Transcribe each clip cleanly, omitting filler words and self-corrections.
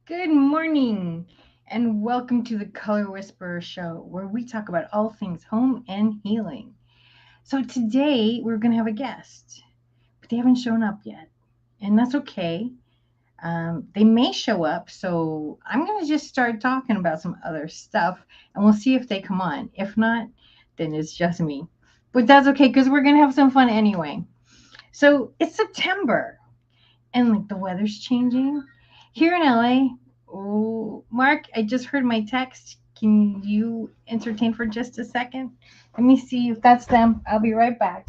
Good morning, and welcome to the Color Whisperer Show, where we talk about all things home and healing. So, today we're going to have a guest, but they haven't shown up yet, and that's okay. They may show up, so I'm going to just start talking about some other stuff, and we'll see if they come on. If not, then it's just me. But that's okay because we're going to have some fun anyway. So, it's September, and like the weather's changing here in LA. Oh, Mark, I just heard my text. Can you entertain for just a second? Let me see if that's them. I'll be right back.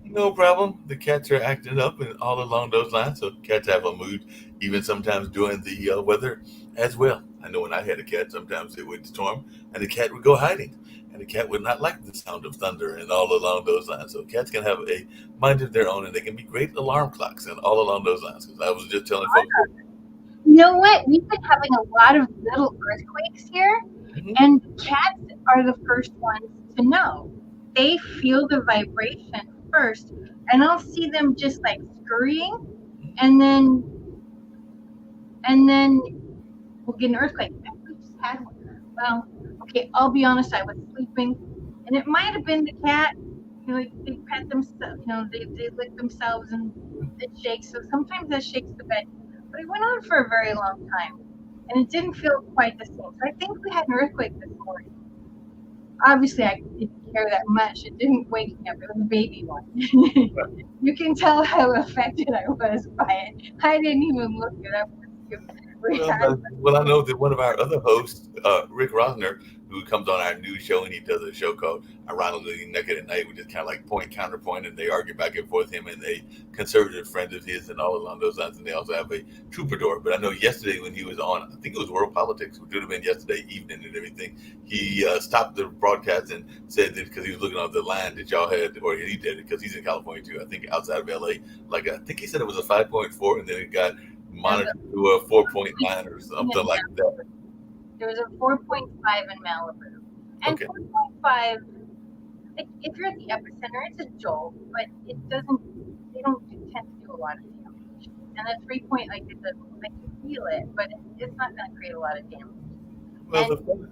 No problem. The cats are acting up and all along those lines. So cats have a mood, even sometimes during the weather as well. I know when I had a cat, sometimes it would storm and the cat would go hiding. And the cat would not like the sound of thunder and all along those lines. So cats can have a mind of their own and they can be great alarm clocks and all along those lines. Because I was just telling folks that. You know what? We've been having a lot of little earthquakes here, Mhm. and cats are the first ones to know. They feel the vibration first, and I'll see them just like scurrying, and then we'll get an earthquake. We just had one. Well, okay, I'll be honest, I was sleeping, and it might have been the cat. Like they pet themselves, they lick themselves and it shakes. So sometimes that shakes the bed. But it went on for a very long time, and it didn't feel quite the same. So I think we had an earthquake this morning. Obviously, I didn't care that much. It didn't wake me up. It was a baby one. You can tell how affected I was by it. I didn't even look it up to see if we Well, had. I know that one of our other hosts, Rick Rosner, who comes on our news show and he does a show called Ironically Naked at Night, which is kind of like point counterpoint, and they argue back and forth. Him and a conservative friend of his, and all along those lines. And they also have a troubadour. But I know yesterday when he was on, I think it was World Politics, which would have been yesterday evening and everything. He stopped the broadcast and said that because he was looking on the line that y'all had, or he did it because he's in California too. I think outside of LA, like I think he said it was a 5.4, and then it got There was monitored to a 4.9 or something like that. there was a 4.5 in Malibu, and Okay. 4.5. Like if you're at the epicenter, it's a jolt, but it doesn't. They don't tend to do a lot of damage. And the 3 point, like it does make you feel it, but it's not going to create a lot of damage. Well, And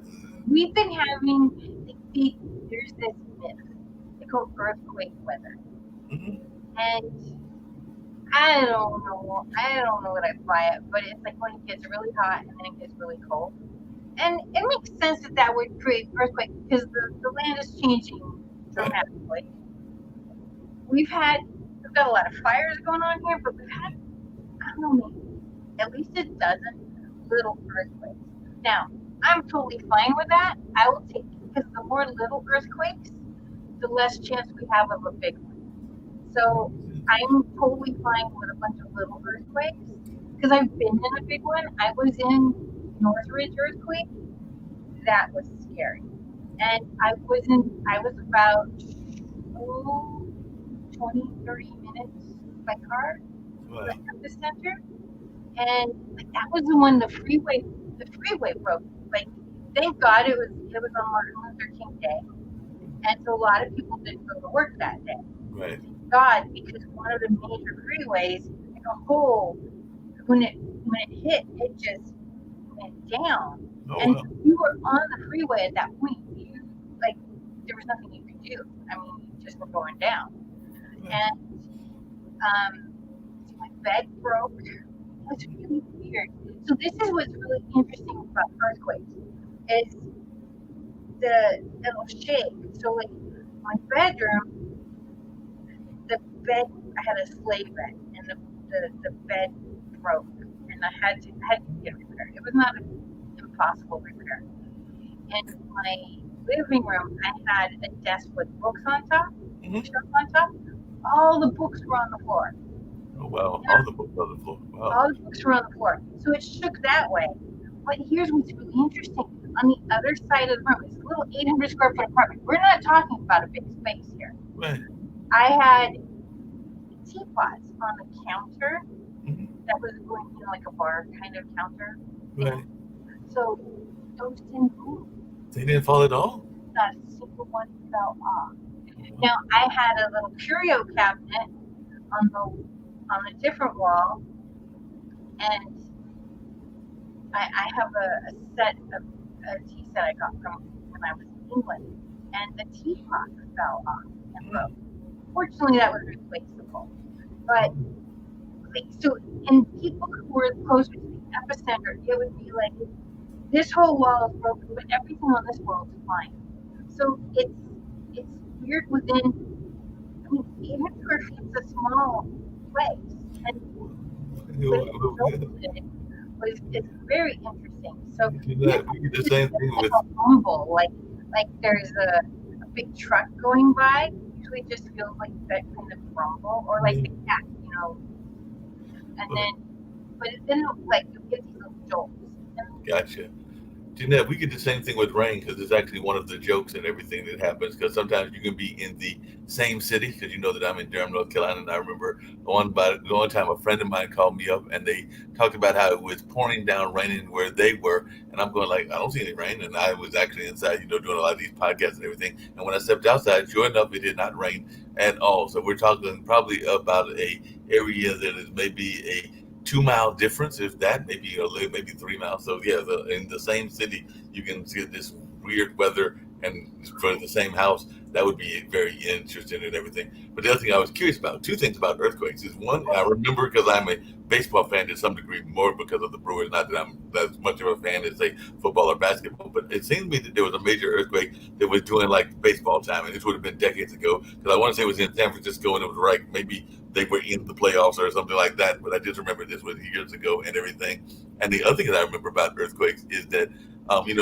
we've been having there's this myth they call earthquake weather, mhm. and I don't know that I buy it, but it's like when it gets really hot and then it gets really cold. And it makes sense that that would create earthquake because the land is changing Right. dramatically. We've got a lot of fires going on here, but we've had, I don't know, maybe at least a dozen little earthquakes. Now, I'm totally fine with that. I will take because the more little earthquakes, the less chance we have of a big one. So I'm totally fine with a bunch of little earthquakes because I've been in a big one. I was in Northridge earthquake. That was scary. And I was about oh, 20, 30 minutes by car from the Wow. epicenter. And like, that was the one the freeway broke. Like thank God it was on Martin Luther King Day. And so a lot of people didn't go to work that day. Right. God, because one of the major freeways, like a whole when it hit, it just went down. Oh And well. if you were on the freeway at that point, like there was nothing you could do. I mean, you just were going down. Right. And my bed broke. It was really weird. So this is what's really interesting about earthquakes is it'll shake. So like my bedroom, the bed I had a sleigh bed and the bed broke and I had to get it repaired. It was not an impossible repair. In my living room I had a desk with books on top, Hmm. bookshelf on top. All the books were on the floor. Oh wow. You All know, the books on the floor. Wow. all the books were on the floor. So it shook that way. But here's what's really interesting. On the other side of the room, it's a little 800 square foot apartment. We're not talking about a big space here. Right. I had teapots on the counter Hmm. that was going, like a bar kind of counter thing. Right. So those didn't move. They didn't fall at all. Not a single one fell off. Oh, Now wow. I had a little curio cabinet on the different wall, And I have a set of a tea set I got from when I was in England, and the teapot fell off and broke. Fortunately, that was replaceable. But like so, and people who were closer to the epicenter, it would be like this whole wall is broken, but everything on this wall is fine. So it's weird within. I mean, 800 square feet is a small place, and but it's it's very interesting. So We get the same thing with humble, like there's a big truck going by. Usually, just feels like that kind of rumble, or like the cat, and then, but then like you get these little jolts. Gotcha. Jeanette, we get the same thing with rain because it's actually one of the jokes and everything that happens because sometimes you can be in the same city because you know that I'm in Durham, North Carolina, and I remember one time a friend of mine called me up and they talked about how it was pouring down raining where they were, and I'm going like, I don't see any rain, and I was actually inside, doing a lot of these podcasts and everything, and when I stepped outside, sure enough, it did not rain at all. So we're talking probably about a area that is maybe a 2 mile difference, if that, maybe maybe 3 miles. So yeah, in the same city, you can see this weird weather, and for the same house, that would be very interesting and everything. But the other thing I was curious about, two things about earthquakes, is one, I remember because I'm a baseball fan to some degree, more because of the Brewers. Not that I'm as much of a fan as say football or basketball, but it seemed to me that there was a major earthquake that was doing like baseball time, and this would have been decades ago. Because I want to say it was in San Francisco, and it was right maybe they were in the playoffs or something like that. But I just remember this was years ago and everything. And the other thing that I remember about earthquakes is that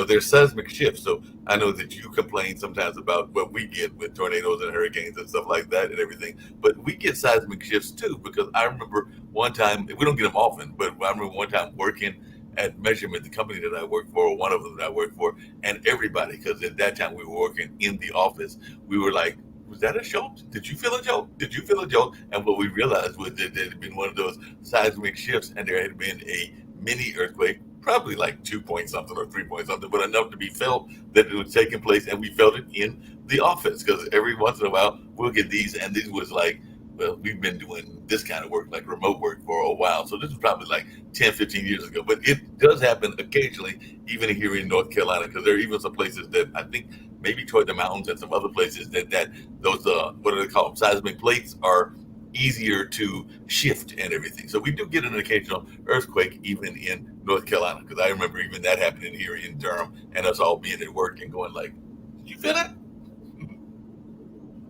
there's seismic shifts. So I know that you complain sometimes about what we get with tornadoes and hurricanes and stuff like that and everything, but we get seismic shifts too. Because I remember one time, we don't get them often, but I remember one time working at Measurement, the company that I work for, or one of them that I work for, and everybody, because at that time we were working in the office, we were like, was that a jolt? Did you feel a jolt? Did you feel a jolt? And what we realized was that there had been one of those seismic shifts, and there had been a mini earthquake, probably like 2 point something or 3 point something, but enough to be felt that it was taking place, and we felt it in the office because every once in a while we'll get these, and this was like, well, we've been doing this kind of work, like remote work, for a while. So this is probably like 10, 15 years ago. But it does happen occasionally, even here in North Carolina, because there are even some places that I think maybe toward the mountains and some other places that those, what do they call them, seismic plates are easier to shift and everything. So we do get an occasional earthquake even in North Carolina, because I remember even that happening here in Durham and us all being at work and going like, you feel that?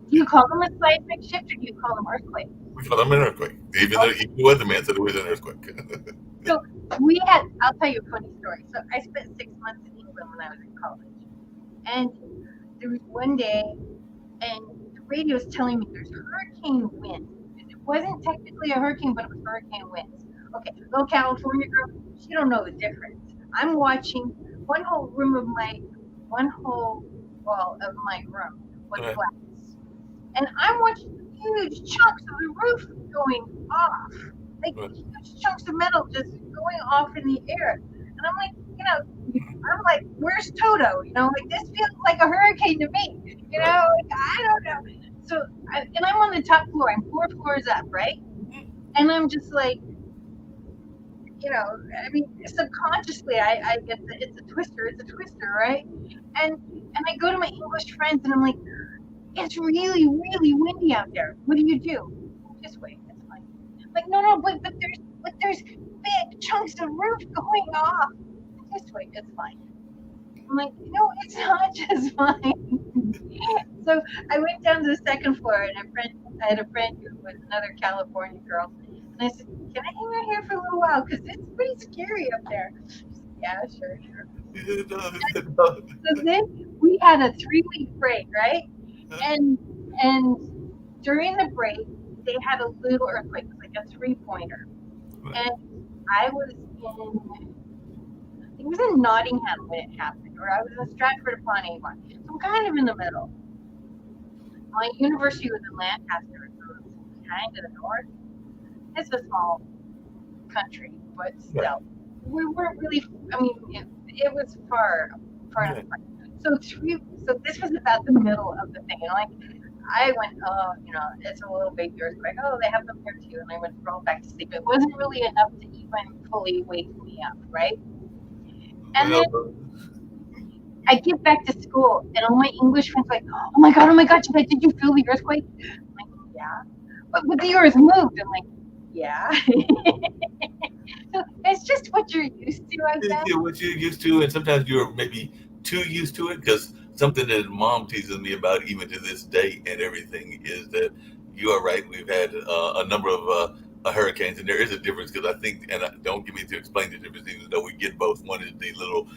Do you call them a seismic shift, or do you call them earthquakes? We call them an earthquake, even though the weatherman said it was an earthquake. So I'll tell you a funny story. So I spent 6 months in England when I was in college. And there was one day, and the radio was telling me there's hurricane wind. It wasn't technically a hurricane, but it was hurricane winds. Okay, little California girl, she don't know the difference. I'm watching one whole wall of my room was Right. glass. And I'm watching huge chunks of the roof going off. Like Right. huge chunks of metal just going off in the air. And I'm like, where's Toto? Like this feels like a hurricane to me. Like, I don't know. So, and I'm on the top floor. I'm 4 floors up, right? And I'm just like, I mean, subconsciously, I get that it's a twister, right? And I go to my English friends, and I'm like, it's really, really windy out there. What do you do? Just wait. It's fine. Like, no, but there's big chunks of roof going off. Just wait. It's fine. I'm like, no, it's not just fine. So I went down to the second floor, and I had a friend who was another California girl, and I said, can I hang out here for a little while? Because it's pretty scary up there. She said, yeah, sure. So then we had a 3-week break, right? And during the break, they had a little earthquake, like a 3-pointer. And I was it was in Nottingham when it happened, or I was in Stratford upon Avon. So I'm kind of in the middle. My university was in Lancaster, so it was kind of the north. It's a small country, but still, we weren't really. I mean, it was far enough. So this was about the middle of the thing, and like I went, oh, it's a little baby earthquake. Oh, they have them here too. And I went crawled back to sleep. It wasn't really enough to even fully wake me up, right? And then Well, I get back to school, and all my English friends are like, oh my God, did you feel the earthquake? I'm like, yeah. But the earth moved. I'm like, yeah. So it's just what you're used to, I you guess. get what you're used to, and sometimes you're maybe too used to it. Because something that mom teases me about, even to this day, and everything, is that you are right. We've had a number of hurricanes, and there is a difference. Because I think, and don't get me to explain the difference, even though we get both. One is the little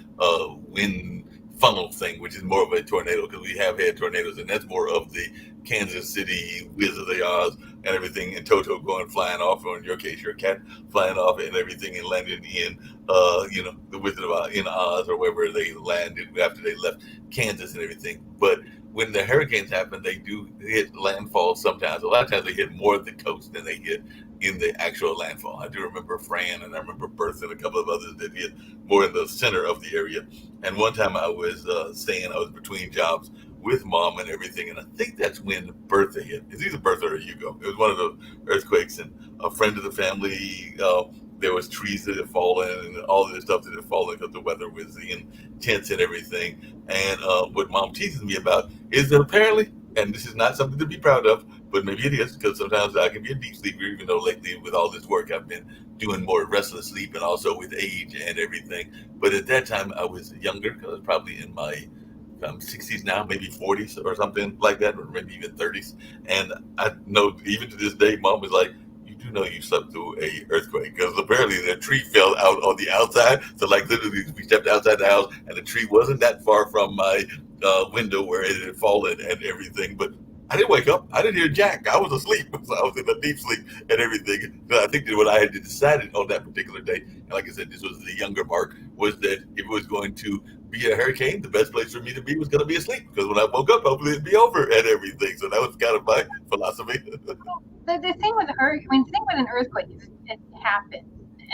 wind funnel thing, which is more of a tornado, because we have had tornadoes, and that's more of the Kansas City Wizard of the Oz and everything, and Toto going flying off, or in your case, your cat flying off and everything, and landing in the Wizard of Oz, in Oz, or wherever they landed after they left Kansas and everything. But when the hurricanes happen, they do hit landfall sometimes. A lot of times they hit more at the coast than they hit in the actual landfall. I do remember Fran, and I remember Bertha, and a couple of others that hit more in the center of the area. And one time I was I was between jobs with mom and everything, and I think that's when Bertha hit. It's either Bertha or Hugo. It was one of the earthquakes, and a friend of the family. There was trees that had fallen and all of this stuff that had fallen because the weather was intense and everything. And what mom teases me about is that apparently, and this is not something to be proud of, but maybe it is, because sometimes I can be a deep sleeper, even though lately with all this work I've been doing more restless sleep, and also with age and everything. But at that time I was younger, because I was probably in my 60s now, maybe 40s or something like that, or maybe even 30s. And I know even to this day, mom was like, "You do know you slept through a earthquake, because apparently the tree fell out on the outside. So like literally, we stepped outside the house, and the tree wasn't that far from my window where it had fallen and everything. But I didn't wake up. I didn't hear Jack. I was asleep. So I was in a deep sleep and everything. So I think that what I had decided on that particular day, and like I said, this was the younger Mark, was that if it was going to be a hurricane, the best place for me to be was going to be asleep, because when I woke up, hopefully it'd be over and everything. So that was kind of my philosophy. The thing with a hurricane, the thing with an earthquake is it happens,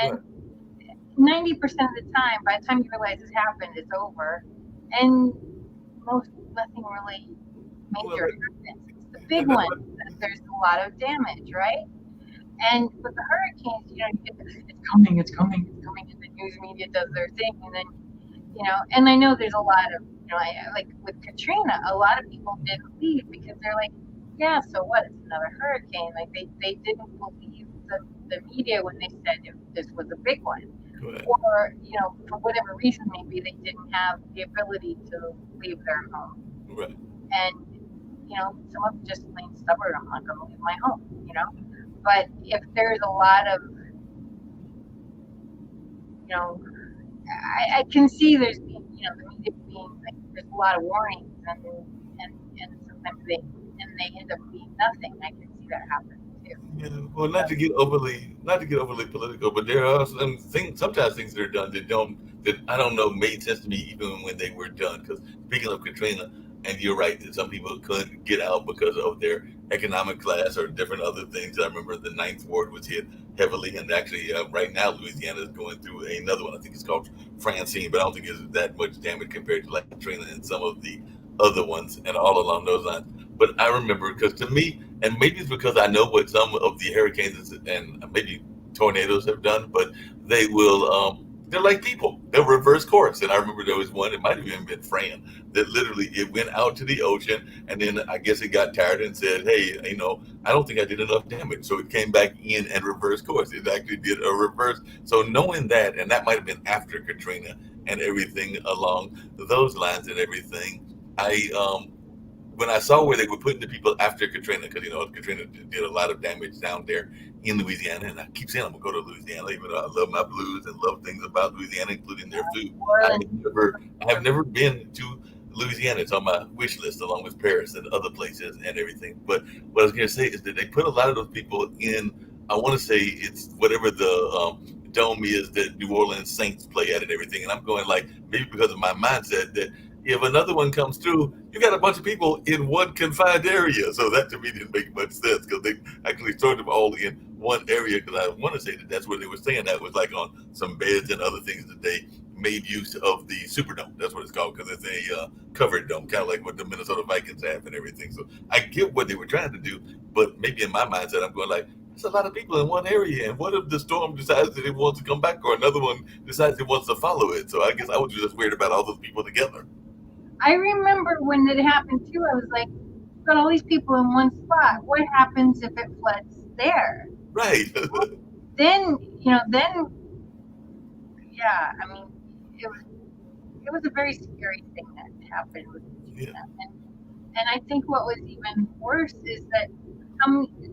Right. and 90% of the time, by the time you realize it's happened, it's over, and nothing really Well, major happens. It's the big and that's ones what, that there's a lot of damage, right? And with the hurricanes, you get it's coming, and the news media does their thing, and then and I know there's a lot of like with Katrina, a lot of people didn't leave because they're like, yeah, so what? It's another hurricane. Like they didn't believe the media when they said this was a big one, right. or for whatever reason, maybe they didn't have the ability to leave their home, Right. and some of them just plain stubborn. I'm not going to leave my home. But if there's a lot of you know I can see there's the media being like there's a lot of warnings, and sometimes they end up being nothing. I can see that happen too. Yeah, well, not to get overly political, but there are some things, sometimes things that are done that I don't know made sense to me even when they were done. Because speaking of Katrina, and you're right that some people couldn't get out because of their economic class or different other things. I remember the Ninth Ward was hit heavily, and actually right now Louisiana is going through another one. I think it's called Francine, but I don't think it's that much damage compared to like Katrina and some of the other ones, and all along those lines. But I remember, because to me, and maybe it's because I know what some of the hurricanes and maybe tornadoes have done, but they will. They're like people. They'll reverse course. And I remember there was one. It might have even been Fran that literally it went out to the ocean, and then I guess it got tired and said, "Hey, I don't think I did enough damage." So it came back in and reversed course. It actually did a reverse. So knowing that, and that might have been after Katrina and everything along those lines and everything, I when I saw where they were putting the people after Katrina, because Katrina did a lot of damage down there in Louisiana, and I keep saying I'm gonna go to Louisiana, even though I love my blues and love things about Louisiana, including their food. I Orland, have never, I have never been to Louisiana. It's on my wish list, along with Paris and other places and everything. But what I was gonna say is that they put a lot of those people in. I want to say it's whatever the dome is that New Orleans Saints play at and everything, and I'm going like maybe because of my mindset that if another one comes through, you got a bunch of people in one confined area. So that to me didn't make much sense, because they actually stored them all in one area. Because I want to say that that's what they were saying. That was like on some beds and other things that they made use of the Superdome. That's what it's called because it's a covered dome, kind of like what the Minnesota Vikings have and everything. So I get what they were trying to do, but maybe in my mindset, I'm going like, there's a lot of people in one area, and what if the storm decides that it wants to come back, or another one decides it wants to follow it? So I guess I was just weird about all those people together. I remember when it happened too. I was like, "We've got all these people in one spot. What happens if it floods there?" Right. Then yeah. I mean, it was a very scary thing that happened with Yeah. Katrina. And I think what was even worse is that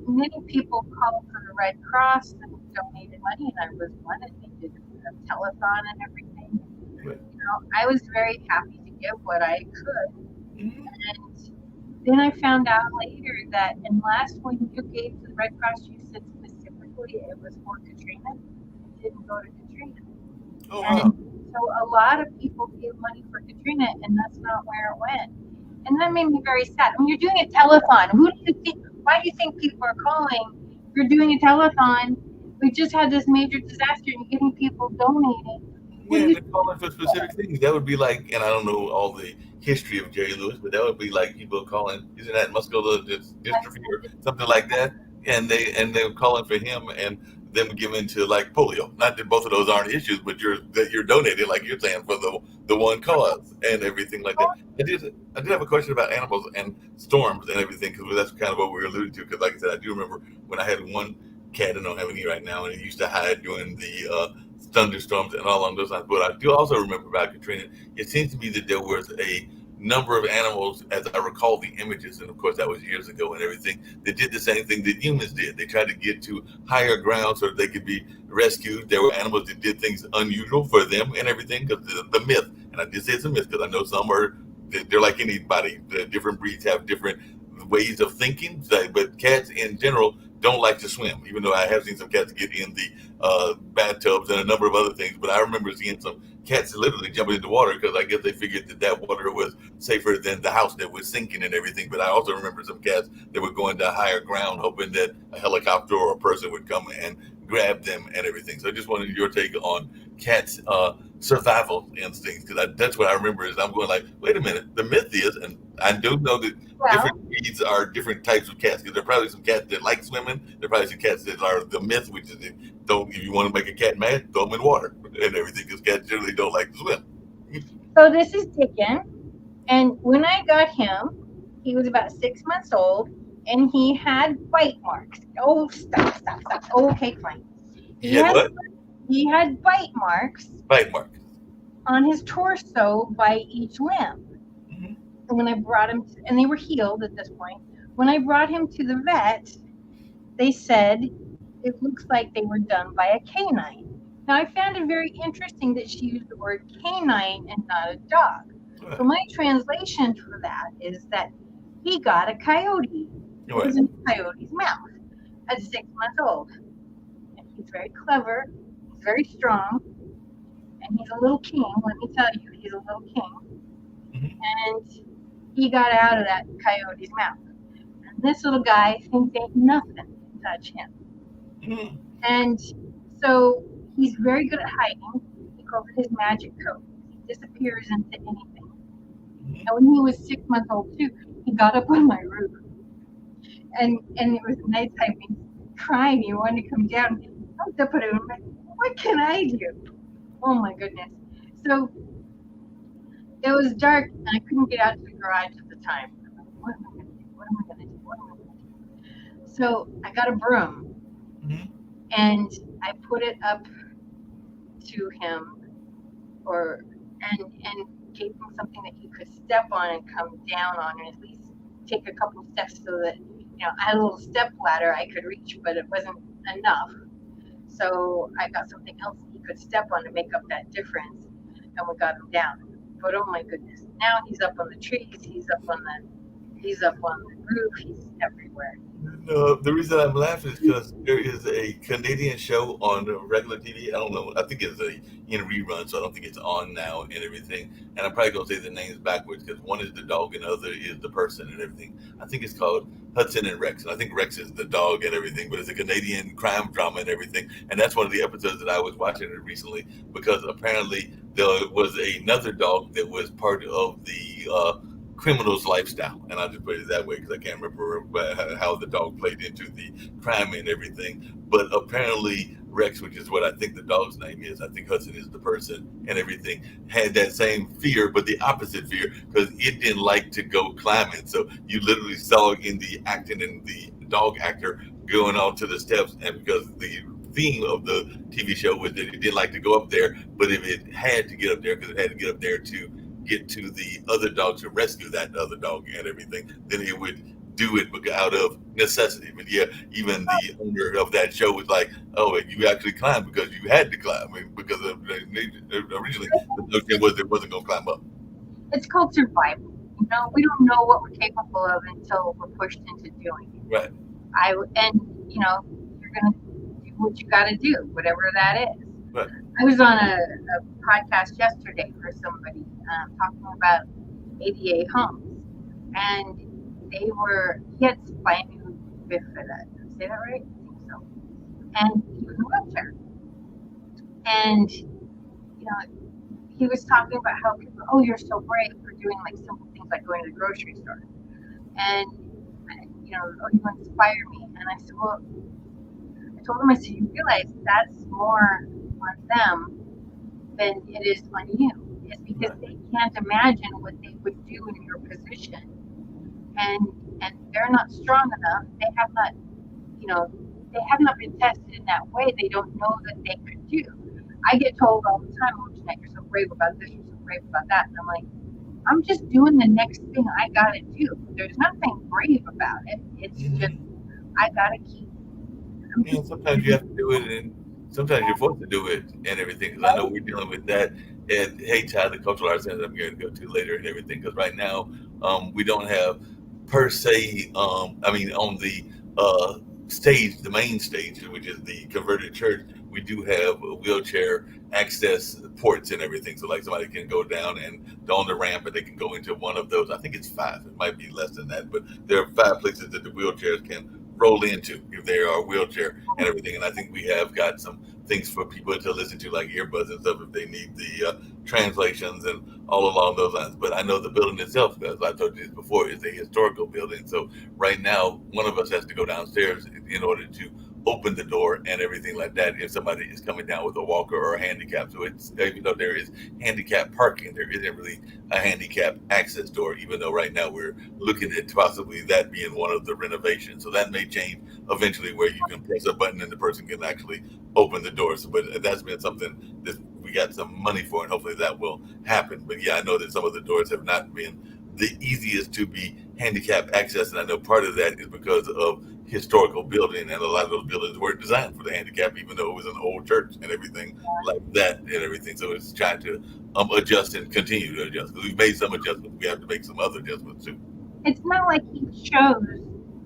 many people called for the Red Cross and donated money, and I was one, and they did a telethon and everything. Right. I was very happy to give what I could. Mhm. And then I found out later that, and last when you gave to the Red Cross, you said specifically it was for Katrina. It didn't go to Katrina. Oh And wow. so a lot of people gave money for Katrina, and that's not where it went. And that made me very sad. When you're doing a telethon, who do you think? Why do you think people are calling? You're doing a telethon. We just had this major disaster, and you're getting people donating. What Yeah, do and you they're calling for specific things. That would be like, and I don't know all the history of Jerry Lewis, but that would be like people calling, isn't that muscular dystrophy or something like that? And they're calling for him and them giving to like polio. Not that both of those aren't issues, but you're donating, like you're saying, for the one cause and everything like that. I did have a question about animals and storms and everything because that's kind of what we were alluding to. Because like I said, I do remember when I had one cat, I don't have any right now, and it used to hide during the thunderstorms and all along those lines. But I do also remember about Katrina, it seems to me that there was a number of animals, as I recall the images, and of course that was years ago and everything, that did the same thing that humans did. They tried to get to higher ground so that they could be rescued. There were animals that did things unusual for them and everything, because the myth, and I did say it's a myth because I know some are, they're like anybody. The different breeds have different ways of thinking, but cats in general don't like to swim, even though I have seen some cats get in the bathtubs and a number of other things. But I remember seeing some cats literally jumping into water because I guess they figured that water was safer than the house that was sinking and everything. But I also remember some cats that were going to higher ground, hoping that a helicopter or a person would come and grab them and everything. So I just wanted your take on cats' survival instincts, because that's what I remember. Is I'm going like, wait a minute, the myth is, and I do know that well, different breeds are different types of cats. Because there are probably some cats that like swimming. There are probably some cats that are the myth, which is don't, if you want to make a cat mad, throw them in water and everything, because cats generally don't like to swim. so this is Dickon, and when I got him, he was about 6 months old, and he had bite marks. Oh, stop. Okay, fine. He had what? He had bite marks Bite mark. on his torso by each limb. Mm-hmm. And when I brought him, and they were healed at this point, when I brought him to the vet, they said it looks like they were done by a canine. Now, I found it very interesting that she used the word canine and not a dog. So my translation for that is that he got a coyote. It was in a coyote's mouth at 6 months old. And he's very clever, he's very strong, and he's a little king. Let me tell you, he's a little king. Mm-hmm. And he got out of that coyote's mouth. And this little guy thinks ain't nothing can touch him. Mm-hmm. And so he's very good at hiding. He calls it his magic coat. He disappears into anything. Mm-hmm. And when he was 6 months old too, he got up on my roof. And it was nighttime. He's crying. He wanted to come down. I was up at him. What can I do? Oh my goodness. So it was dark, and I couldn't get out to the garage at the time. What am I going to do? What am I going to do? What am I going to do? So I got a broom, Mm-hmm. and I put it up to him, and gave him something that he could step on and come down on, and at least take a couple of steps so that I had a little step ladder I could reach, but it wasn't enough. So I got something else he could step on to make up that difference, and we got him down. But oh my goodness, now he's up on the trees. He's up on roof. He's everywhere. No, the reason I'm laughing is because there is a Canadian show on regular TV. I don't know. I think it's in rerun, so I don't think it's on now and everything. And I'm probably gonna say the names backwards because one is the dog and the other is the person and everything. I think it's called Hudson and Rex, and I think Rex is the dog and everything. But it's a Canadian crime drama and everything. And that's one of the episodes that I was watching recently because apparently there was another dog that was part of the criminal's lifestyle, and I'll just put it that way because I can't remember how the dog played into the crime and everything. But apparently, Rex, which is what I think the dog's name is, I think Hudson is the person and everything, had that same fear, but the opposite fear because it didn't like to go climbing. So you literally saw in the acting and the dog actor going onto the steps, and because the theme of the TV show was that it didn't like to go up there, but if it had to get up there, because it had to get up there to get to the other dog to rescue that other dog and everything, then he would do it out of necessity. But yeah, even the owner of that show was like, "Oh, you actually climbed because you had to climb, I mean, because originally the notion was it wasn't going to climb up." It's called survival. You know, we don't know what we're capable of until we're pushed into doing it. Right. And you know, you're gonna do what you got to do, whatever that is. Right. I was on a podcast yesterday for somebody talking about ADA homes, and he had spinal bifida. Did I say that right? I think so. And he was in a wheelchair. And, you know, he was talking about how people, oh, you're so brave for doing like simple things like going to the grocery store. And, you know, oh, you inspire me. And I said, well, I told him, I said, you realize that's more on them than it is on you. It's because they can't imagine what they would do in your position. And they're not strong enough. They have not, you know, they have not been tested in that way. They don't know that they could do. I get told all the time, oh, Jeanette, you're so brave about this, you're so brave about that. And I'm like, I'm just doing the next thing I gotta do. There's nothing brave about it. It's just, I gotta keep. And sometimes you have to do it, and sometimes you're forced to do it and everything. Because I know we're dealing with that at HI, the Cultural Arts Center, I'm going to go to later and everything. Because right now, we don't have per se, I mean, on the stage, the main stage, which is the converted church, we do have wheelchair access ports and everything. So like somebody can go down and on the ramp and they can go into one of those. I think it's 5. It might be less than that, but there are 5 places that the wheelchairs can roll into if they are a wheelchair and everything. And I think we have got some things for people to listen to, like earbuds and stuff, if they need the translations and all along those lines. But I know the building itself, as I told you this before, is a historical building. So right now, one of us has to go downstairs in order to open the door and everything like that if somebody is coming down with a walker or a handicap. So it's, even though there is handicap parking, there isn't really a handicap access door, even though right now we're looking at possibly that being one of the renovations. So that may change eventually, where you can press a button and the person can actually open the doors. So, but that's been something that we got some money for, and hopefully that will happen. But yeah, I know that some of the doors have not been the easiest to be handicap access, and I know part of that is because of historical building, and a lot of those buildings were designed for the handicap, even though it was an old church and everything like that and everything. So it's trying to adjust and continue to adjust. We've made some adjustments. We have to make some other adjustments too. It's not like he chose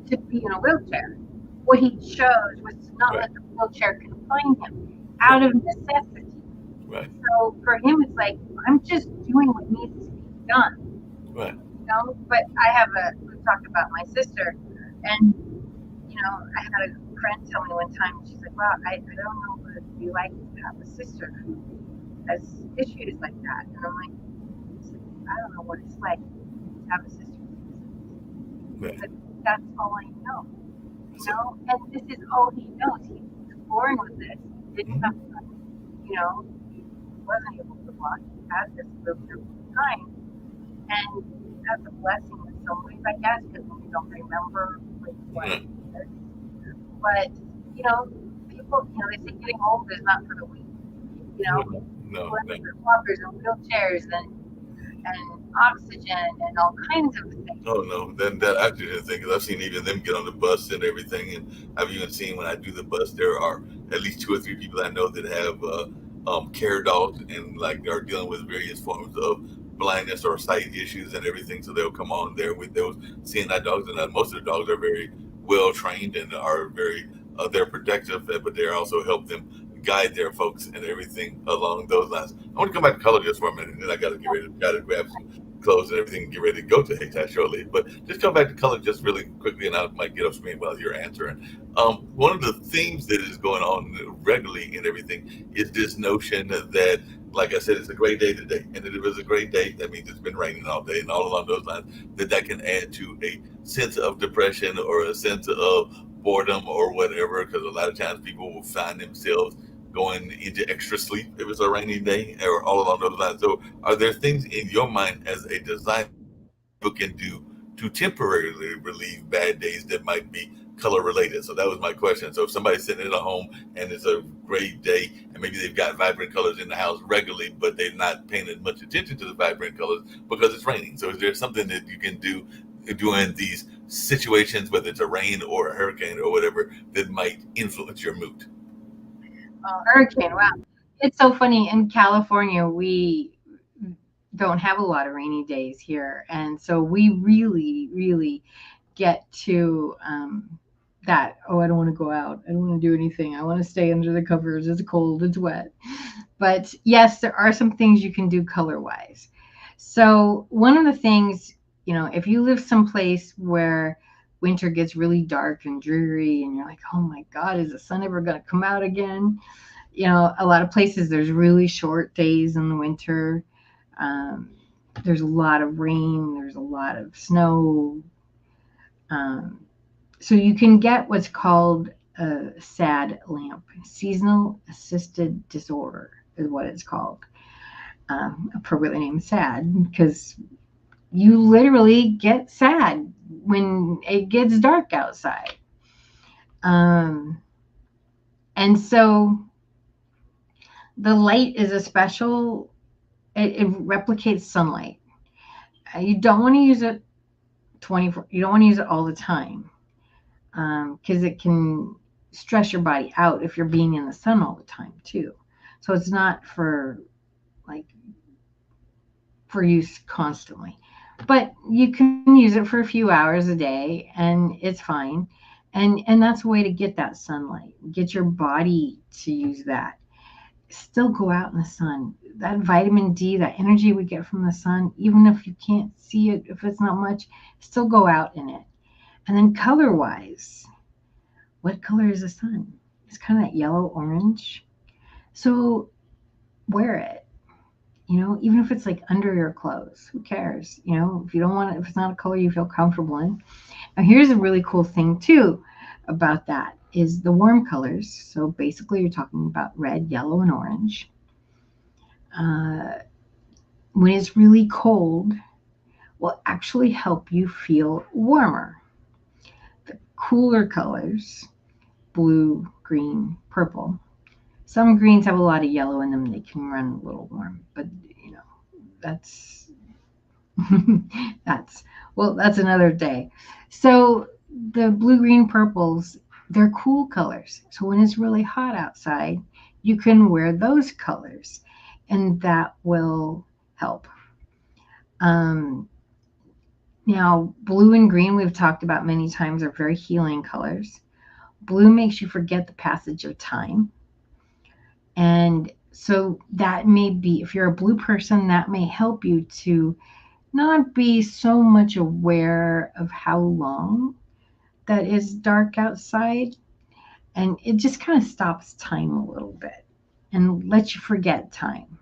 to be in a wheelchair. What he chose was to not let the wheelchair confine him out of necessity. Right. So for him, it's like, I'm just doing what needs to be done. Right. You know, but we talked about my sister, and you know, I had a friend tell me one time, she's like, well, I don't know what it would be like to have a sister who has issues like that. And I'm like, I don't know what it's like to have a sister. Right. But that's all I know. You know, and this is all he knows. He was born with this. He didn't have, you know, he wasn't able to walk. He had this wheelchair all the time. And that's a blessing in some ways, I guess, because we don't remember what. But, you know, people, you know, they say getting old is not for the weak. You know, no. Walkers and wheelchairs and oxygen and all kinds of things. Oh no, that oxygen thing, because I've seen even them get on the bus and everything, and I've even seen when I do the bus, there are at least 2 or 3 people I know that have care dogs and like are dealing with various forms of blindness or sight issues and everything. So they'll come on there with those seeing eye dogs, and most of the dogs are very well trained and are very they're protective, but they also help them guide their folks and everything along those lines. I want to come back to color just for a minute, and then I got to get ready to grab some clothes and everything and get ready to go to HTAC shortly. But just come back to color just really quickly, and I might get off screen while you're answering. One of the themes that is going on regularly in everything is this notion that, like I said, it's a great day today, and if it was a great day, that means it's been raining all day, and all along those lines, that can add to a sense of depression or a sense of boredom or whatever. Because a lot of times people will find themselves going into extra sleep if it's a rainy day, or all along those lines. So, are there things in your mind as a designer people can do to temporarily relieve bad days that might be color related? So that was my question. So if somebody's sitting in a home and it's a great day and maybe they've got vibrant colors in the house regularly, but they're not paying as much attention to the vibrant colors because it's raining. So is there something that you can do during these situations, whether it's a rain or a hurricane or whatever, that might influence your mood? Hurricane, wow. It's so funny. In California, we don't have a lot of rainy days here. And so we really, really get to that. Oh, I don't want to go out. I don't want to do anything. I want to stay under the covers. It's cold. It's wet. But yes, there are some things you can do color wise. So, one of the things, if you live someplace where winter gets really dark and dreary and you're like, oh my God, is the sun ever going to come out again? A lot of places there's really short days in the winter. Um, there's a lot of rain, there's a lot of snow. Um, so you can get what's called a SAD lamp, seasonal assisted disorder is what it's called. Appropriately named SAD because you literally get sad when it gets dark outside. And so the light is it replicates sunlight. You don't want to use it 24, you don't want to use it all the time because it can stress your body out if you're being in the sun all the time too. So it's not for use constantly, but you can use it for a few hours a day and it's fine. And that's a way to get that sunlight, get your body to use that. Still go out in the sun. That vitamin D, that energy we get from the sun, even if you can't see it, if it's not much, still go out in it. And then color wise, what color is the sun? It's kind of that yellow orange. So wear it. Even if it's like under your clothes, who cares? If you don't want it, if it's not a color you feel comfortable in. Now, here's a really cool thing too about that is the warm colors. So basically, you're talking about red, yellow, and orange. When it's really cold, will actually help you feel warmer. The cooler colors, blue, green, purple. Some greens have a lot of yellow in them. They can run a little warm, but that's that's another day. So the blue, green, purples, they're cool colors. So when it's really hot outside, you can wear those colors, and that will help. Now, blue and green, we've talked about many times, are very healing colors. Blue makes you forget the passage of time. And so that may be, if you're a blue person, that may help you to not be so much aware of how long that is dark outside. And it just kind of stops time a little bit and lets you forget time.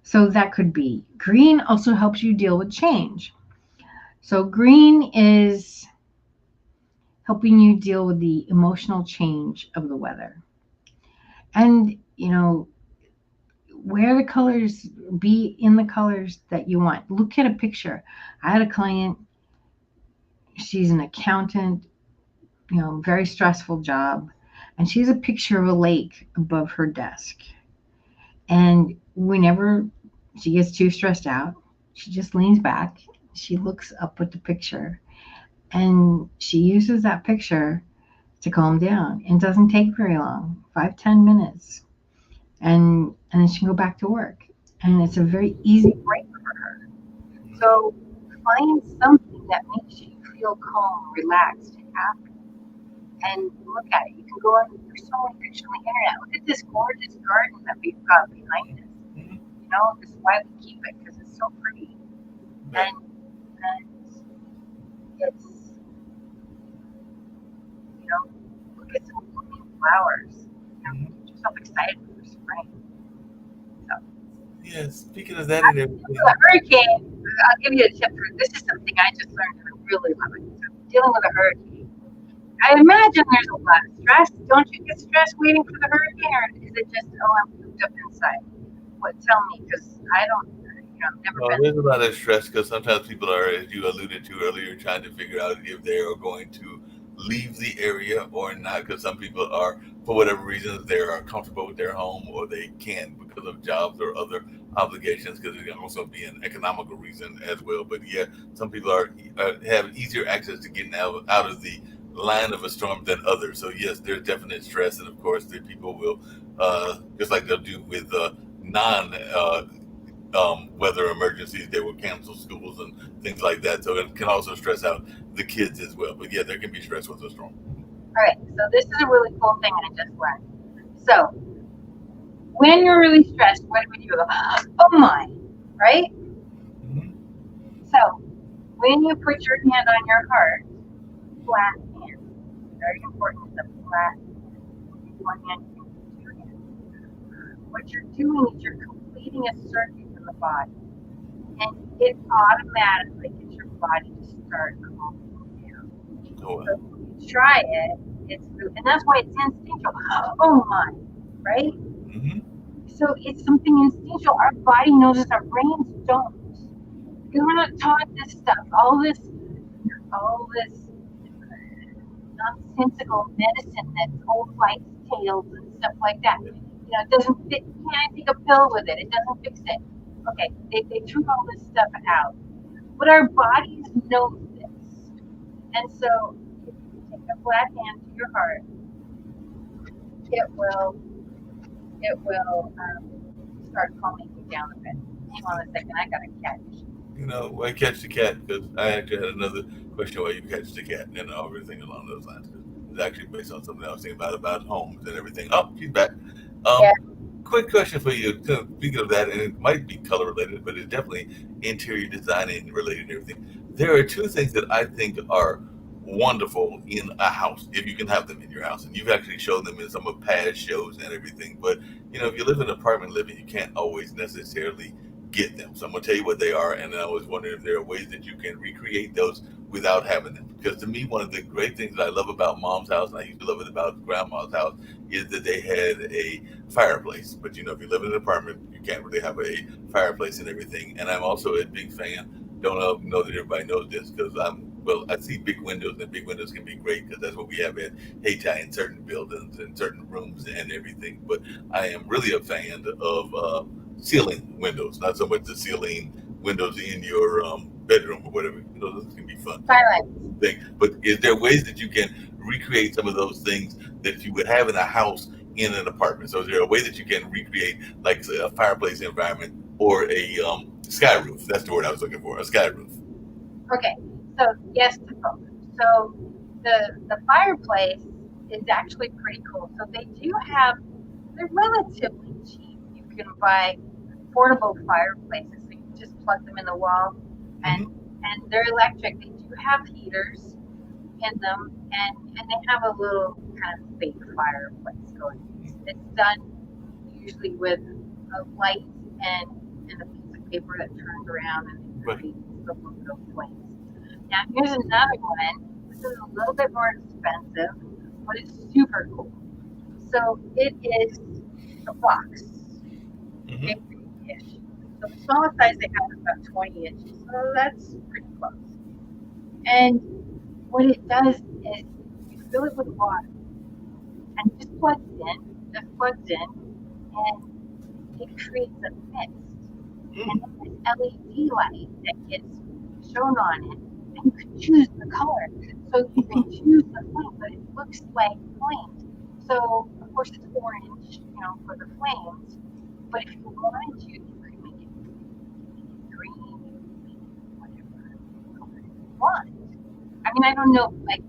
So that could be. Green also helps you deal with change. So green is helping you deal with the emotional change of the weather. And, wear the colors, be in the colors that you want. Look at a picture. I had a client, she's an accountant, very stressful job. And she has a picture of a lake above her desk. And whenever she gets too stressed out, she just leans back. She looks up at the picture. And she uses that picture to calm down. It doesn't take very long, 5-10 minutes. And then she can go back to work. And it's a very easy break for her. So find something that makes you feel calm, relaxed, happy, and look at it. You can go on. There's so many pictures on the internet. Look at this gorgeous garden that we've got behind us. Mhm. You know, this is why we keep it because it's so pretty. Yeah. And it's, you know, look at some blooming flowers. You know, Mhm. get yourself excited for spring. So, Yeah, speaking of that and everything, with a hurricane, I'll give you a tip for this is something I just learned and I really love it. So, dealing with a hurricane. I imagine there's a lot of stress. Don't you get stressed waiting for the hurricane, or is it just, oh, I'm cooped up inside? What? Tell me, because I don't, I've never well, been. there's a lot of stress because sometimes people are, as you alluded to earlier, trying to figure out if they are going to leave the area or not. Because some people are, for whatever reasons, they are comfortable with their home or they can't because of jobs or other obligations. Because it can also be an economical reason as well. But yeah, some people are have easier access to getting out of the line of a storm than others. So yes, there's definite stress, and of course, the people will just like they'll do with non weather emergencies. They will cancel schools and things like that. So it can also stress out the kids as well. But yeah, there can be stress with a storm. All right, so this is a really cool thing I just learned. So when you're really stressed, what do we do? Oh my, right? Mm-hmm. So when you put your hand on your heart, flat hand, very important, it's a flat hand. One hand, two hands. What you're doing is you're completing a circuit in the body, and it automatically gets your body to start calming down. Oh, So if you try it, and that's why it's instinctual. Oh my, right? mm-hmm. So it's something instinctual. Our body knows it, our brains don't. Because we're not taught this stuff. All this nonsensical medicine that's old wives' tales and stuff like that. It doesn't fit. You can't take a pill with it. It doesn't fix it. Okay, they threw all this stuff out. But our bodies know this. And so if you take a flat hand to your heart, it will start calming you down a bit. Hang on a second, I got a catch. Why catch the cat? Because I actually had another question why you catch the cat and everything along those lines. It's actually based on something I was thinking about homes and everything. Oh, she's back. Yeah. Quick question for you. Speaking of that, and it might be color related, but it's definitely interior designing related and everything. There are two things that I think are wonderful in a house if you can have them in your house, and you've actually shown them in some of past shows and everything. But if you live in apartment living, you can't always necessarily get them. So I'm gonna tell you what they are, and I was wondering if there are ways that you can recreate those without having them. Because to me, one of the great things that I love about Mom's house, and I used to love it about Grandma's house, is that they had a fireplace. But if you live in an apartment, you can't really have a fireplace and everything. And I'm also a big fan. Don't know that everybody knows this because I see big windows, and big windows can be great because that's what we have at Hayti in certain buildings and certain rooms and everything. But I am really a fan of ceiling windows, not so much the ceiling windows in your bedroom or whatever. Those can be fun Silence. things. But is there ways that you can recreate some of those things that you would have in a house in an apartment? So is there a way that you can recreate, like say, a fireplace environment or a sky roof? That's the word I was looking for, a sky roof. Okay, so yes to both. So the fireplace is actually pretty cool. So they're relatively cheap. You can buy portable fireplaces. So you can just plug them in the wall, and Mm-hmm. and they're electric. They do have heaters in them, and they have a little kind of fake fireplace going. It's done usually with a light and a piece of paper that turns around and Right. creates the little flames. Now here's another one. This is a little bit more expensive, but it's super cool. So it is a box, Mm-hmm. big-ish. So the smallest size they have is about 20 inches. So that's pretty close. And what it does is you fill it with water and it just plugs in, and it creates a mist. And then this LED light that gets shown on it, and you can choose the color. So you can choose the flame, but it looks like flames. So of course it's orange, for the flames. But if you wanted to, you could make it green, want. I mean, I don't know, like,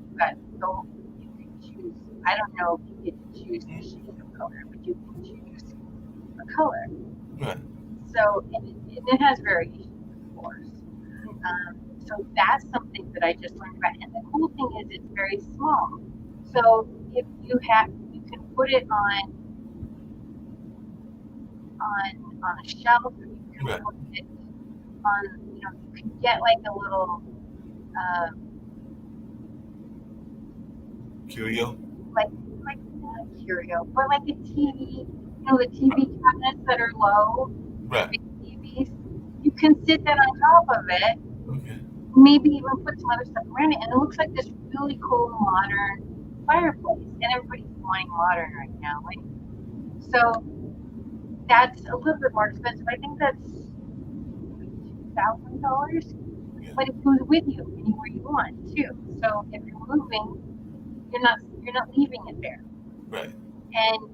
so you can choose, I don't know if you can choose the shade of color, but you can choose a color. Right. So, and it has variations, of course. So that's something that I just learned about. And the cool thing is it's very small. So if you can put it on a shelf, you can Right. put it on, you can get like a little, um, Curio. like not a curio, but like a TV, the TV cabinets that are low, Right. big TVs. You can sit that on top of it, Okay. maybe even put some other stuff around it, and it looks like this really cool modern fireplace. And everybody's wanting modern right now, like, so that's a little bit more expensive. I think that's $2,000, Yeah. but it goes with you anywhere you want too. So if you're moving, you're not leaving it there. Right. And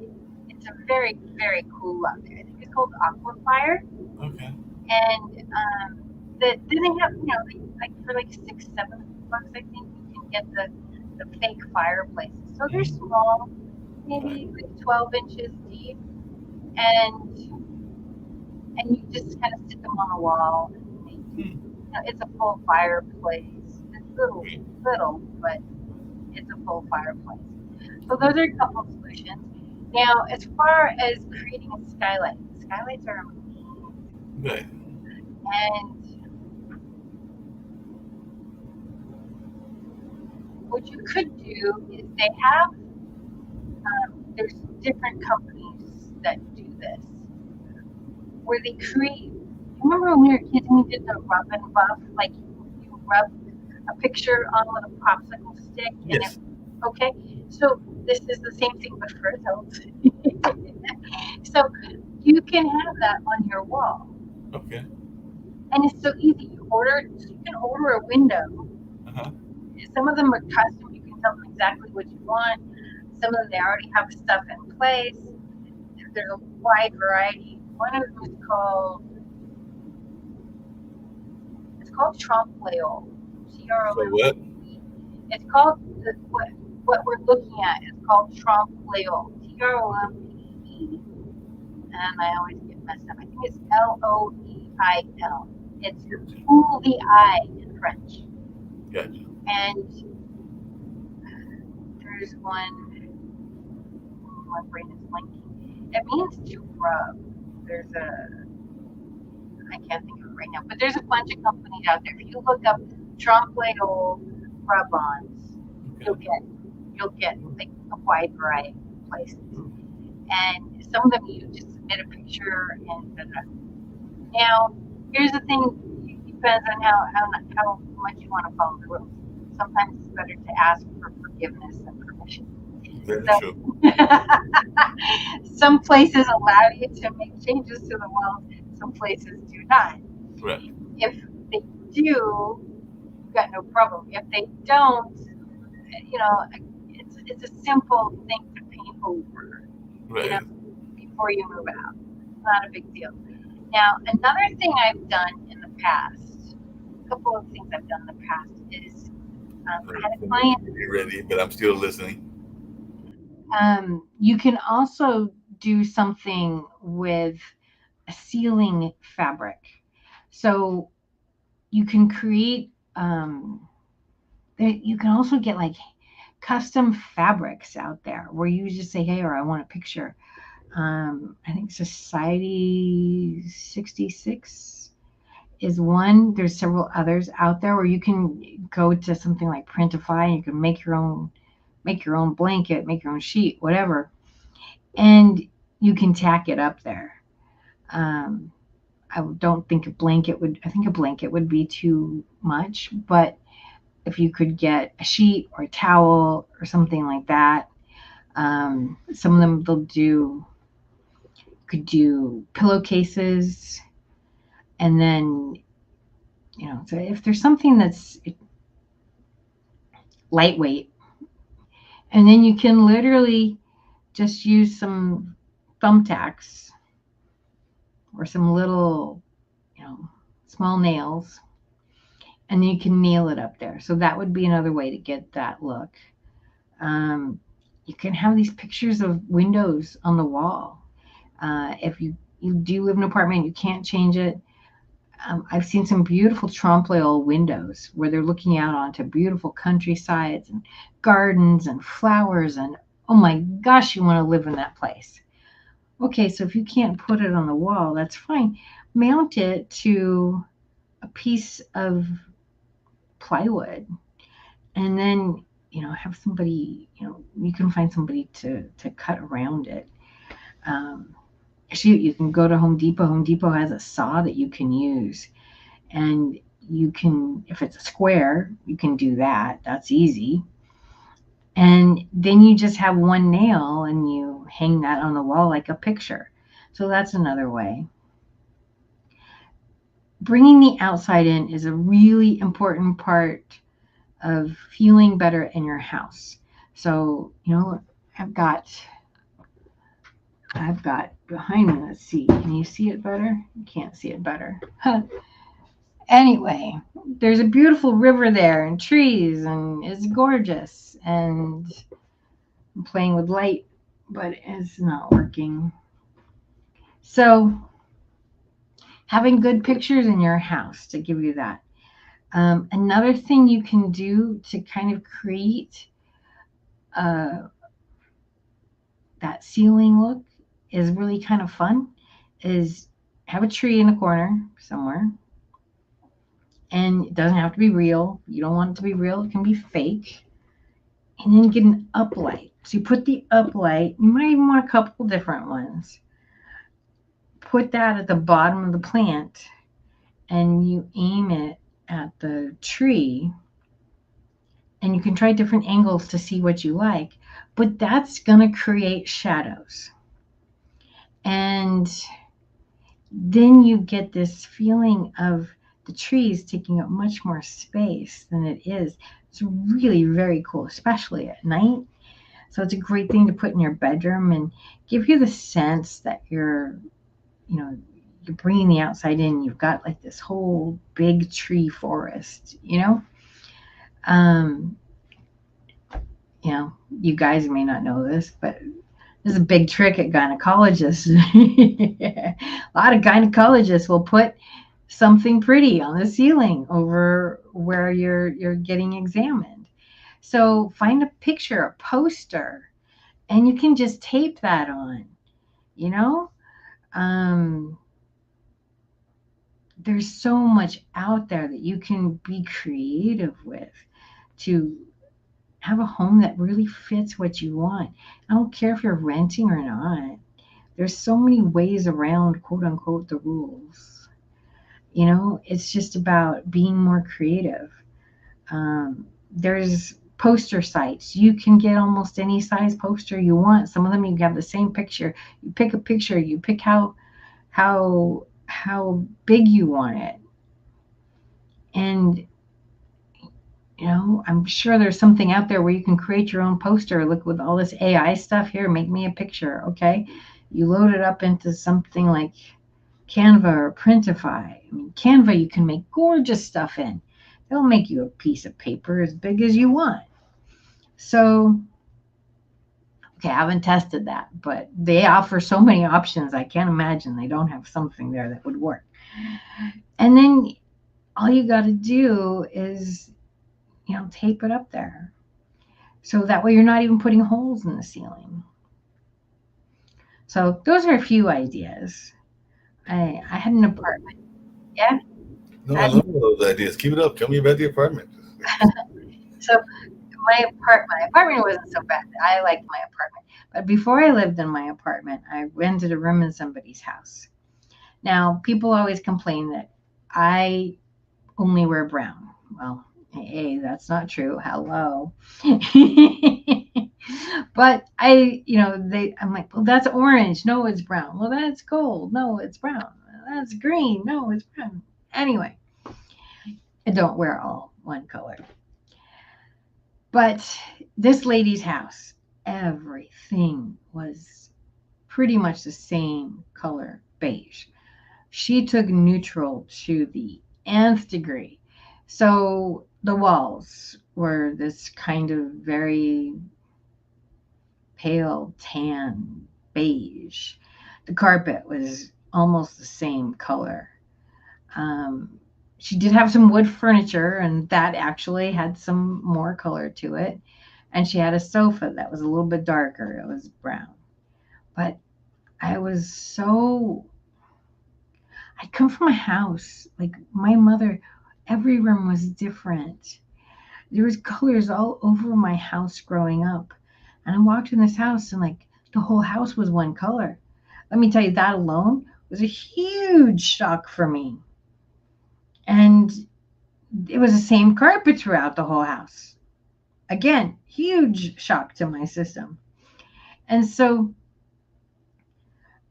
it's a very, very cool look. I think it's called Aquafire. Okay. And then they have, like for like $6-7 I think you can get the fake fireplaces. So they're small, maybe like 12 inches deep, and you just kind of stick them on the wall. It's a full fireplace. It's little, but it's a full fireplace. So those are a couple of solutions. Now, as far as creating a skylight, skylights are amazing. Right. And what you could do is they have, there's different companies that do this, where they create, remember when we were kids and we did the rub and buff, like you rub a picture on with a popsicle stick? And Yes. okay, so this is the same thing but for adults. So you can have that on your wall. Okay. And it's so easy. You can order a window. Uh-huh. Some of them are custom. You can tell them exactly what you want. Some of them, they already have stuff in place. There's a wide variety. One of them is called Trompe-l'oeil. So what? It's called, what we're looking at is called Trompe-l'oeil. Trompe, and I always get messed up. I think it's Loeil. It's fool the eye in French. Gotcha. And there's one, my brain is blinking. It means to rub. I can't think of it right now, but there's a bunch of companies out there. If you look up Trompe-l'oeil rub-ons, you'll get like a wide variety of places. And some of them you just submit a picture and now here's the thing, it depends on how much you want to follow the rules. Sometimes it's better to ask for forgiveness than permission. Very So, true. some places allow you to make changes to the walls, some places do not. Right. If they do, you've got no problem. If they don't, it's a simple thing to paint over, Right. before you move out. It's not a big deal. Now, another thing I've done in the past, a couple of things I've done in the past is, I had a client. Be ready, but I'm still listening. You can also do something with a ceiling fabric. So you can create, you can also get like custom fabrics out there where you just say, hey, or I want a picture. I think Society 66 is one. There's several others out there where you can go to something like Printify and you can make your own blanket, make your own sheet, whatever, and you can tack it up there. I don't think I think a blanket would be too much, but if you could get a sheet or a towel or something like that, some of them could do pillowcases, and then so if there's something that's lightweight, and then you can literally just use some thumbtacks or some little small nails, and then you can nail it up there. So that would be another way to get that look. Um, you can have these pictures of windows on the wall. If you do live in an apartment, you can't change it. I've seen some beautiful trompe l'oeil windows where they're looking out onto beautiful countrysides and gardens and flowers, and oh my gosh, you want to live in that place. Okay, so if you can't put it on the wall, that's fine. Mount it to a piece of plywood, and then have somebody, you can find somebody to cut around it. Um, Shoot, you can go to Home Depot. Home Depot has a saw that you can use, and you can, if it's a square, you can do that. That's easy. And then you just have one nail and you hang that on the wall like a picture. So that's another way. Bringing the outside in is a really important part of feeling better in your house. So, I've got behind me, let's see. Can you see it better? You can't see it better. Anyway, there's a beautiful river there and trees, and it's gorgeous. And I'm playing with light, but it's not working. So, having good pictures in your house to give you that. Another thing you can do to kind of create uh, that ceiling look is really kind of fun, is have a tree in a corner somewhere. And it doesn't have to be real. You don't want it to be real. It can be fake. And then get an uplight. So you put the uplight. You might even want a couple different ones. Put that at the bottom of the plant, and you aim it at the tree. And you can try different angles to see what you like. But that's going to create shadows. And then you get this feeling of the trees taking up much more space than it is. It's really very cool, especially at night. So it's a great thing to put in your bedroom and give you the sense that you're bringing the outside in. You've got like this whole big tree forest, Um, you guys may not know this, but this is a big trick at gynecologists. A lot of gynecologists will put something pretty on the ceiling over where you're getting examined. So find a picture, a poster, and you can just tape that on. You know, um, there's so much out there that you can be creative with to have a home that really fits what you want. I don't care if you're renting or not. There's so many ways around, quote unquote, the rules. It's just about being more creative. There's poster sites. You can get almost any size poster you want. Some of them you have the same picture. You pick a picture. You pick how big you want it, and I'm sure there's something out there where you can create your own poster. Look, with all this AI stuff here, make me a picture, okay? You load it up into something like Canva or Printify. I mean, Canva, you can make gorgeous stuff in. They'll make you a piece of paper as big as you want. So, okay, I haven't tested that, but they offer so many options. I can't imagine they don't have something there that would work. And then all you got to do is, tape it up there. So that way you're not even putting holes in the ceiling. So those are a few ideas. I had an apartment. Yeah. No, I love all those ideas. Keep it up. Tell me about the apartment. So my apartment wasn't so bad. I liked my apartment. But before I lived in my apartment, I rented a room in somebody's house. Now, people always complain that I only wear brown. Well, hey, that's not true. Hello. But I'm like, well, that's orange. No, it's brown. Well, that's gold. No, it's brown. That's green. No, it's brown. Anyway, I don't wear all one color. But this lady's house, everything was pretty much the same color, beige. She took neutral to the nth degree. So the walls were this kind of very pale tan beige. The carpet was almost the same color. Um, she did have some wood furniture, and that actually had some more color to it. And she had a sofa that was a little bit darker. It was brown. But I was so, I'd come from a house, like my mother, every room was different. There was colors all over my house growing up. And I walked in this house and like the whole house was one color. Let me tell you, that alone was a huge shock for me. And it was the same carpet throughout the whole house. Again, huge shock to my system. And so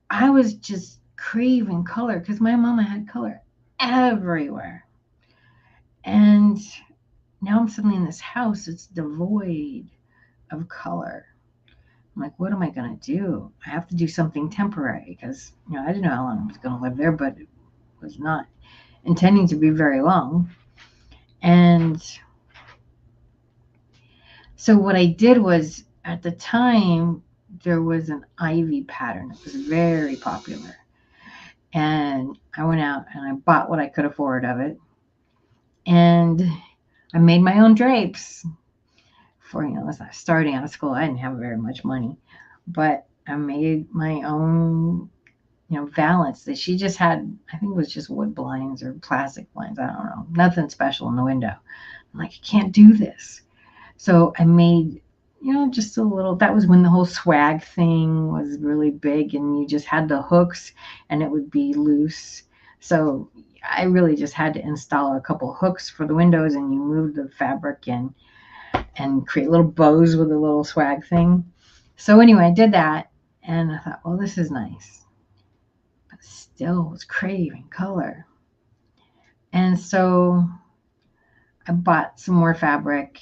I was just craving color because my mama had color everywhere. And now I'm suddenly in this house that's devoid of color. I'm like, what am I going to do? I have to do something temporary because, I didn't know how long I was going to live there, but it was not intending to be very long. And so what I did was at the time, there was an ivy pattern that was very popular. And I went out and I bought what I could afford of it. And I made my own drapes for, starting out of school. I didn't have very much money, but I made my own, valance that she just had. I think it was just wood blinds or plastic blinds. I don't know. Nothing special in the window. I'm like, I can't do this. So I made, just a little, that was when the whole swag thing was really big and you just had the hooks and it would be loose. So I really just had to install a couple hooks for the windows and you move the fabric in and create little bows with a little swag thing. So anyway, I did that and I thought, well, this is nice. But still was craving color. And so I bought some more fabric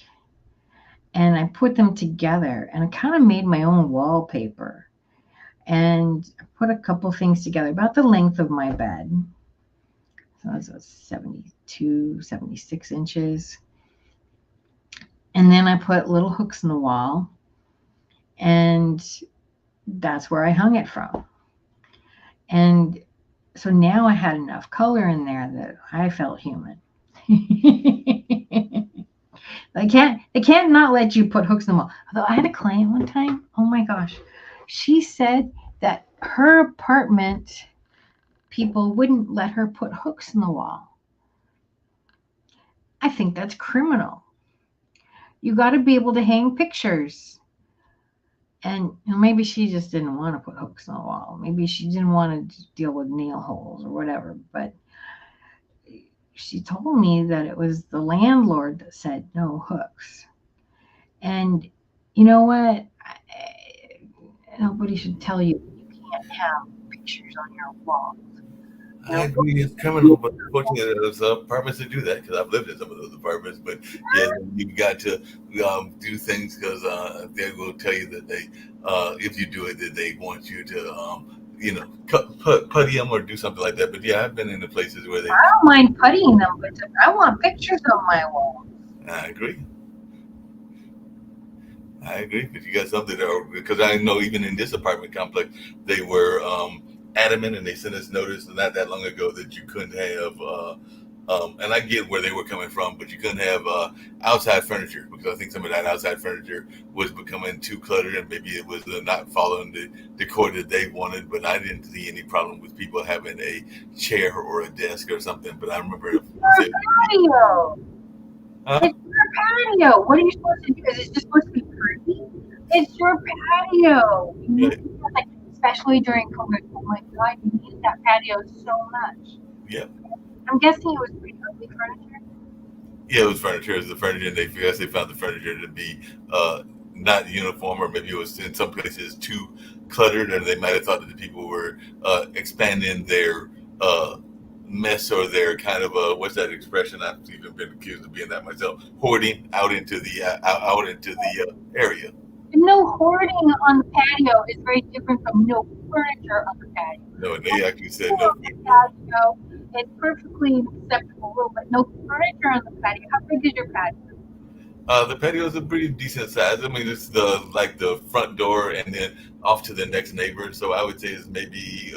and I put them together and I kind of made my own wallpaper. And I put a couple things together about the length of my bed. So it was 72, 76 inches. And then I put little hooks in the wall. And that's where I hung it from. And so now I had enough color in there that I felt human. They can't not let you put hooks in the wall. Although I had a client one time, oh my gosh, she said that her apartment people wouldn't let her put hooks in the wall. I think that's criminal. You got to be able to hang pictures. And maybe she just didn't want to put hooks on the wall. Maybe she didn't want to deal with nail holes or whatever. But she told me that it was the landlord that said no hooks. And you know what? Nobody should tell you can't have pictures on your wall. I agree, it's criminal, but unfortunately, there's apartments that do that because I've lived in some of those apartments. But yeah, you got to do things because they will tell you that if you do it, that they want you to, putty them or do something like that. But yeah, I've been in the places where I don't mind puttying them, but I want pictures on my wall. I agree. But you got something there because I know even in this apartment complex, they were adamant and they sent us notice not that long ago that you couldn't have, and I get where they were coming from, but you couldn't have outside furniture because I think some of that outside furniture was becoming too cluttered and maybe it was not following the decor that they wanted. But I didn't see any problem with people having a chair or a desk or something. But I remember it's your patio. It's your patio. What are you supposed to do? Is it just supposed to be pretty? It's your patio. Like, especially during COVID. Oh my God, you need that patio so much. Yeah. I'm guessing it was pretty ugly furniture. Yeah, it was furniture. It was the furniture, and they found the furniture to be not uniform, or maybe it was in some places too cluttered, and they might have thought that the people were expanding their mess or their kind of what's that expression? I've even been accused of being that myself. Hoarding out into the area. No hoarding on the patio is very different from no furniture on the patio. No, and they actually said no. Patio It's perfectly acceptable rule, but no furniture on the patio. How big is your patio? The patio is a pretty decent size. I mean, it's the front door and then off to the next neighbor. So I would say it's maybe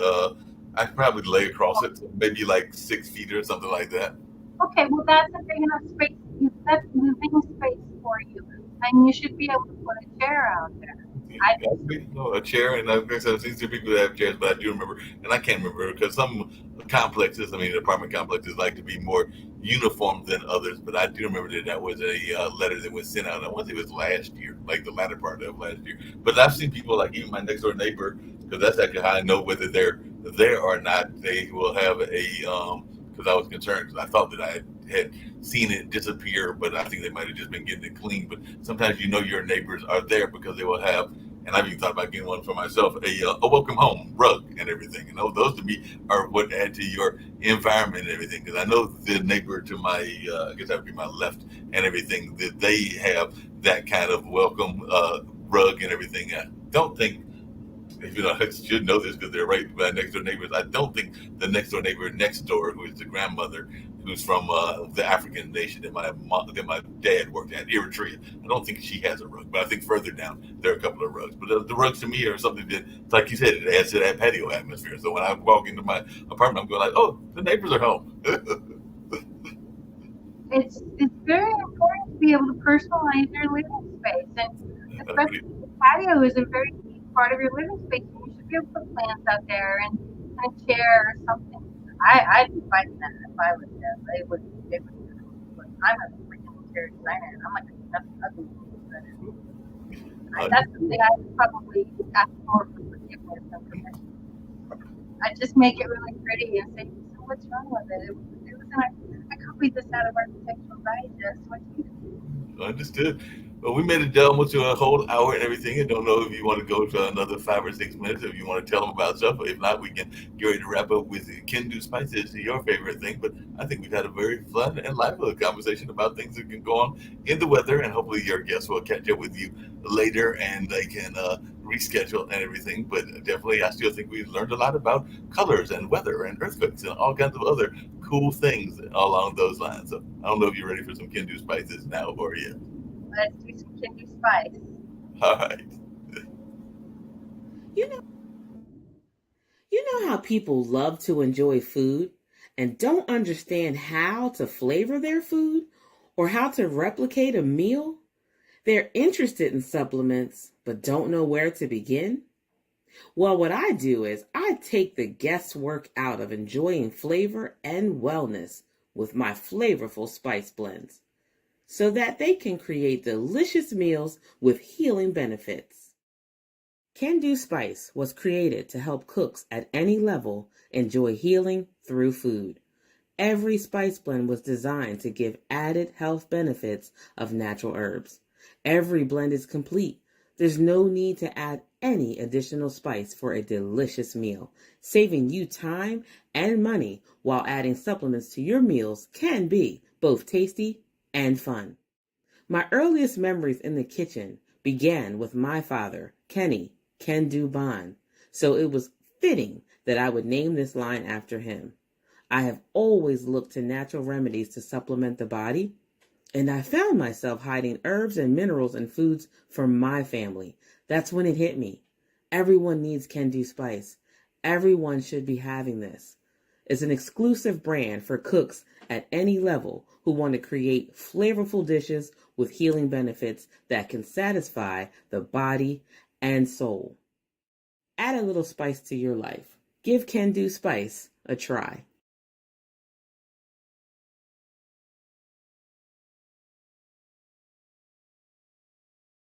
I'd probably lay across it, so maybe like 6 feet or something like that. Okay, well that's a big enough space. That's living space for you, and you should be able to put a chair out there. I A chair, and I guess I've seen some people that have chairs, but I do remember, and I can't remember because some complexes, I mean, apartment complexes, like to be more uniform than others. But I do remember that that was a letter that was sent out. I want to say it was last year, like the latter part of last year. But I've seen people like even my next door neighbor, because that's actually how I know whether they're there or not. They will have a because I was concerned because I thought that I had seen it disappear, but I think they might have just been getting it clean. But sometimes you know your neighbors are there because they will have, and I've even thought about getting one for myself, a welcome home rug and everything. And those to me are what add to your environment and everything. Because I know the neighbor to my, I guess that would be my left and everything, that they have that kind of welcome rug and everything. I don't think, if you know, I should know this because they're right by next door neighbors. I don't think the next door neighbor next door, who is the grandmother, who's from the African nation that that my dad worked at, Eritrea. I don't think she has a rug, but I think further down there are a couple of rugs. But the rugs to me are something that, like you said, it adds to that patio atmosphere. So when I walk into my apartment, I'm going like, oh, the neighbors are home. it's very important to be able to personalize your living space, and especially the patio is a very key part of your living space. And you should be able to put plants out there and a chair or something. I'd be fighting that if I was there. They would. But I'm a freaking interior designer, and I'm like nothing ugly. That's something I would probably ask more for forgiveness than permission. I just make it really pretty and say, so what's wrong with it? It was I copied this out of Architectural Digest. What do you think? Understood. Well, we made it almost to a whole hour and everything. I don't know if you want to go to another 5 or 6 minutes, if you want to tell them about stuff. If not, we can get ready to wrap up with Can Do Spices, your favorite thing. But I think we've had a very fun and lively conversation about things that can go on in the weather. And hopefully your guests will catch up with you later and they can reschedule and everything. But definitely, I still think we've learned a lot about colors and weather and earthquakes and all kinds of other cool things along those lines. So I don't know if you're ready for some Can Do Spices now or yet. Let's do some Can Do Spice. All right. You know, you know how people love to enjoy food and don't understand how to flavor their food or how to replicate a meal? They're interested in supplements but don't know where to begin. Well, what I do is I take the guesswork out of enjoying flavor and wellness with my flavorful spice blends so that they can create delicious meals with healing benefits. Can Do Spice was created to help cooks at any level enjoy healing through food. Every spice blend was designed to give added health benefits of natural herbs. Every blend is complete. There's no need to add any additional spice for a delicious meal. Saving you time and money while adding supplements to your meals can be both tasty and fun. My earliest memories in the kitchen began with my father, Kenny Can Do Bond, so it was fitting that I would name this line after him. I have always looked to natural remedies to supplement the body, and I found myself hiding herbs and minerals in foods for my family. That's when it hit me. Everyone needs Can Do Spice. Everyone should be having this. It's an exclusive brand for cooks at any level who want to create flavorful dishes with healing benefits that can satisfy the body and soul. Add a little spice to your life. Give Can Do Spice a try.